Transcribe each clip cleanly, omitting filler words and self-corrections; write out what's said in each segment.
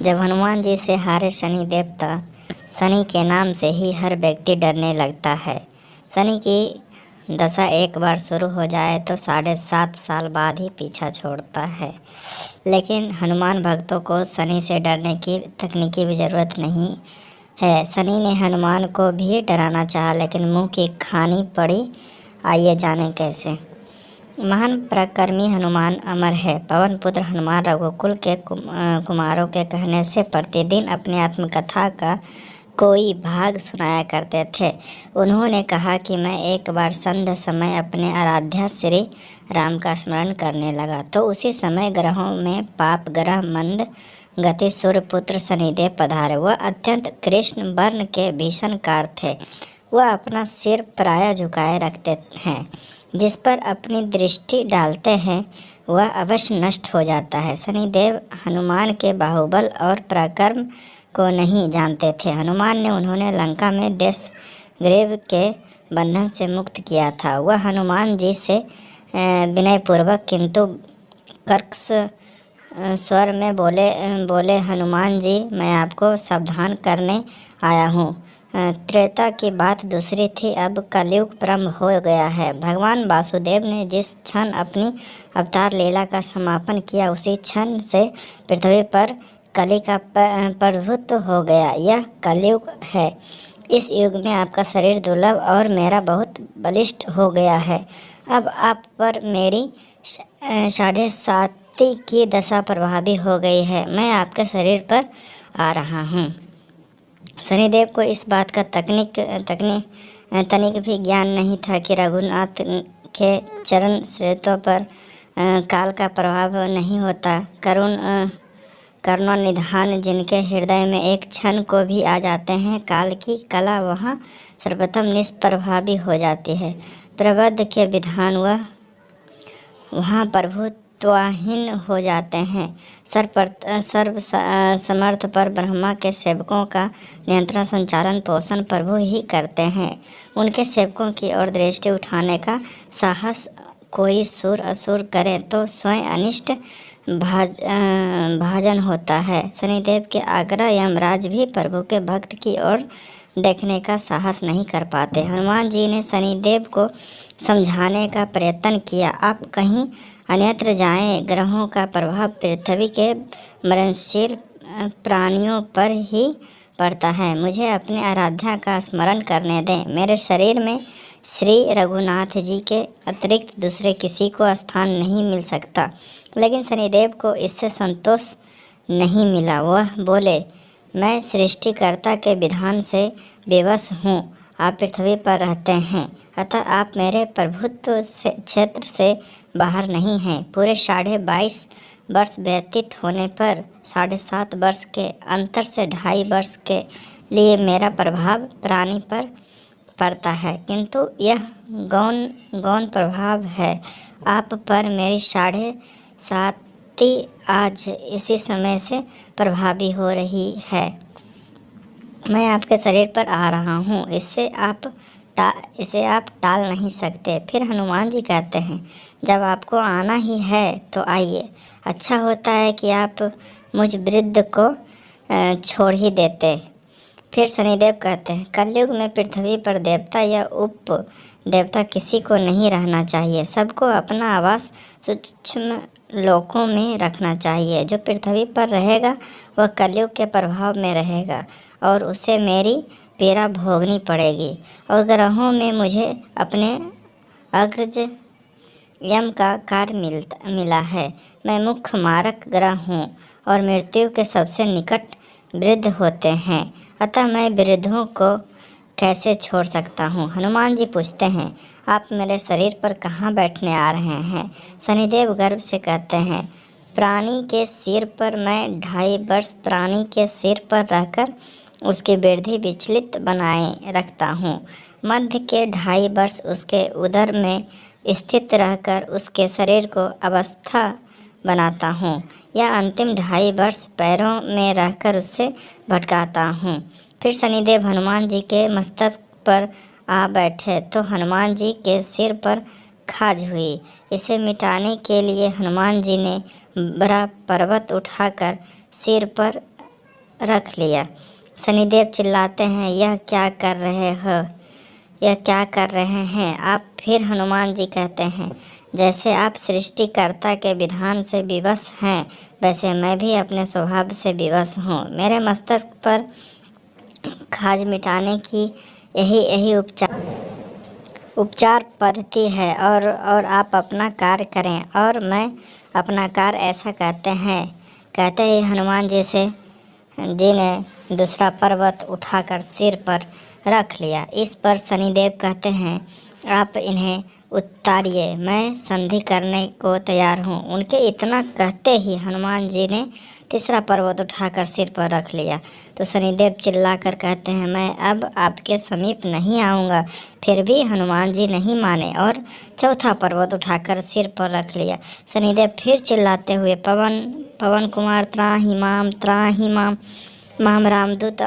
जब हनुमान जी से हारे शनि देवता, शनि के नाम से ही हर व्यक्ति डरने लगता है। शनि की दशा एक बार शुरू हो जाए तो 7.5 साल बाद ही पीछा छोड़ता है। लेकिन हनुमान भक्तों को शनि से डरने की तकनीकी भी ज़रूरत नहीं है। शनि ने हनुमान को भी डराना चाहा, लेकिन मुंह की खानी पड़ी। आइए जानें कैसे। महान पराक्रमी हनुमान अमर है। पवन पुत्र हनुमान रघुकुल के कुमारों के कहने से प्रतिदिन अपनी आत्मकथा का कोई भाग सुनाया करते थे। उन्होंने कहा कि मैं एक बार संध्या समय अपने आराध्य श्री राम का स्मरण करने लगा तो उसी समय ग्रहों में पाप ग्रह मंद गति सूर्यपुत्र शनिदेव पधारे। वह अत्यंत कृष्ण वर्ण के भीषण कार थे। वह अपना सिर प्रायः झुकाए रखते हैं। जिस पर अपनी दृष्टि डालते हैं वह अवश्य नष्ट हो जाता है। शनिदेव हनुमान के बाहुबल और पराक्रम को नहीं जानते थे। हनुमान ने उन्होंने लंका में देशग्रीव के बंधन से मुक्त किया था। वह हनुमान जी से विनयपूर्वक किंतु कर्कश स्वर में बोले हनुमान जी, मैं आपको सावधान करने आया हूँ। त्रेता की बात दूसरी थी, अब कलयुग प्रारंभ हो गया है। भगवान वासुदेव ने जिस क्षण अपनी अवतार लीला का समापन किया उसी क्षण से पृथ्वी पर कली का प्रभुत्व हो गया। यह कलयुग है। इस युग में आपका शरीर दुर्लभ और मेरा बहुत बलिष्ठ हो गया है। अब आप पर मेरी 7.5 की दशा प्रभावी हो गई है। मैं आपके शरीर पर आ रहा हूँ। शनिदेव को इस बात का तनिक भी ज्ञान नहीं था कि रघुनाथ के चरण श्रेष्ठों पर काल का प्रभाव नहीं होता। करुणानिधान जिनके हृदय में एक क्षण को भी आ जाते हैं, काल की कला वहाँ सर्वप्रथम निष्प्रभावी हो जाती है। प्रबुद्ध के विधान वहाँ प्रभुत्वहीन हो जाते हैं। सर्व समर्थ पर ब्रह्मा के सेवकों का नियंत्रण संचालन पोषण प्रभु ही करते हैं। उनके सेवकों की ओर दृष्टि उठाने का साहस कोई सुर असुर करे तो स्वयं अनिष्ट भाजन होता है। शनिदेव के आग्रह यमराज भी प्रभु के भक्त की ओर देखने का साहस नहीं कर पाते। हनुमान जी ने शनिदेव को समझाने का प्रयत्न किया, आप कहीं अन्यत्र जाएं। ग्रहों का प्रभाव पृथ्वी के मरणशील प्राणियों पर ही पड़ता है। मुझे अपने आराध्या का स्मरण करने दें। मेरे शरीर में श्री रघुनाथ जी के अतिरिक्त दूसरे किसी को स्थान नहीं मिल सकता। लेकिन शनिदेव को इससे संतोष नहीं मिला। वह बोले, मैं सृष्टिकर्ता के विधान से विवश हूँ। आप पृथ्वी पर रहते हैं, अतः आप मेरे प्रभुत्व क्षेत्र से बाहर नहीं हैं। पूरे 22.5 वर्ष व्यतीत होने पर 7.5 वर्ष के अंतर से 2.5 वर्ष के लिए मेरा प्रभाव प्राणी पर पड़ता है, किंतु यह गौण प्रभाव है। आप पर मेरी 7.5 आज इसी समय से प्रभावी हो रही है। मैं आपके शरीर पर आ रहा हूँ। इसे आप टाल नहीं सकते। फिर हनुमान जी कहते हैं, जब आपको आना ही है तो आइए। अच्छा होता है कि आप मुझ वृद्ध को छोड़ ही देते। फिर शनिदेव कहते हैं, कलयुग में पृथ्वी पर देवता या उप देवता किसी को नहीं रहना चाहिए। सबको अपना आवास सूक्ष्म लोकों में रखना चाहिए। जो पृथ्वी पर रहेगा वह कलयुग के प्रभाव में रहेगा और उसे मेरी पीड़ा भोगनी पड़ेगी। और ग्रहों में मुझे अपने अग्रज यम का कार्य मिला है। मैं मुख्य मारक ग्रह हूँ और मृत्यु के सबसे निकट वृद्ध होते हैं, अतः मैं वृद्धों को कैसे छोड़ सकता हूँ। हनुमान जी पूछते हैं, आप मेरे शरीर पर कहाँ बैठने आ रहे हैं। शनिदेव गर्व से कहते हैं, प्राणी के सिर पर मैं 2.5 वर्ष प्राणी के सिर पर रहकर उसकी वृद्धि विचलित बनाए रखता हूँ। मध्य के 2.5 वर्ष उसके उदर में स्थित रहकर उसके शरीर को अवस्था बनाता हूँ। या अंतिम 2.5 वर्ष पैरों में रहकर उससे भटकाता हूँ। फिर शनिदेव हनुमान जी के मस्तक पर आ बैठे तो हनुमान जी के सिर पर खाज हुई। इसे मिटाने के लिए हनुमान जी ने बड़ा पर्वत उठाकर सिर पर रख लिया। शनिदेव चिल्लाते हैं, यह क्या कर रहे हो, यह क्या कर रहे हैं आप। फिर हनुमान जी कहते हैं, जैसे आप सृष्टिकर्ता के विधान से विवश हैं, वैसे मैं भी अपने स्वभाव से विवश हूँ। मेरे मस्तक पर खाज मिटाने की यही यही उपचार पद्धति है, और आप अपना कार्य करें और मैं अपना कार्य, ऐसा कहते ही हनुमान जी ने दूसरा पर्वत उठाकर सिर पर रख लिया। इस पर शनिदेव कहते हैं, आप इन्हें उतारिए, मैं संधि करने को तैयार हूँ। उनके इतना कहते ही हनुमान जी ने तीसरा पर्वत उठाकर सिर पर रख लिया। तो शनिदेव चिल्लाकर कहते हैं, मैं अब आपके समीप नहीं आऊँगा। फिर भी हनुमान जी नहीं माने और चौथा पर्वत उठाकर सिर पर रख लिया। शनिदेव फिर चिल्लाते हुए, पवन कुमार त्राहि माम रामदूत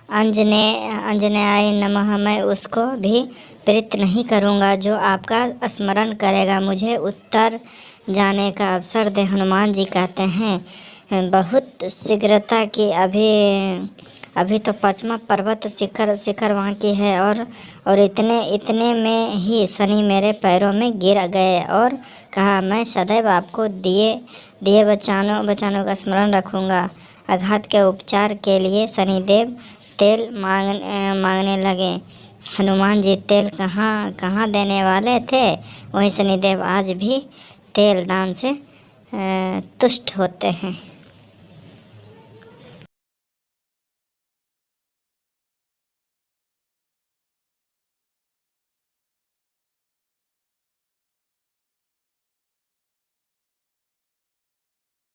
अंजनेयाय नमः। मैं उसको भी प्रीत नहीं करूँगा जो आपका स्मरण करेगा। मुझे उत्तर जाने का अवसर दे। हनुमान जी कहते हैं, बहुत शीघ्रता की, अभी तो पचमा पर्वत शिखर वहाँ की है। और इतने में ही शनि मेरे पैरों में गिर गए और कहा, मैं सदैव आपको दिए बचानों का स्मरण रखूँगा। आघात के उपचार के लिए शनिदेव तेल मांगने लगे। हनुमान जी तेल कहाँ देने वाले थे, वहीं शनिदेव आज भी तेल दान से तुष्ट होते हैं।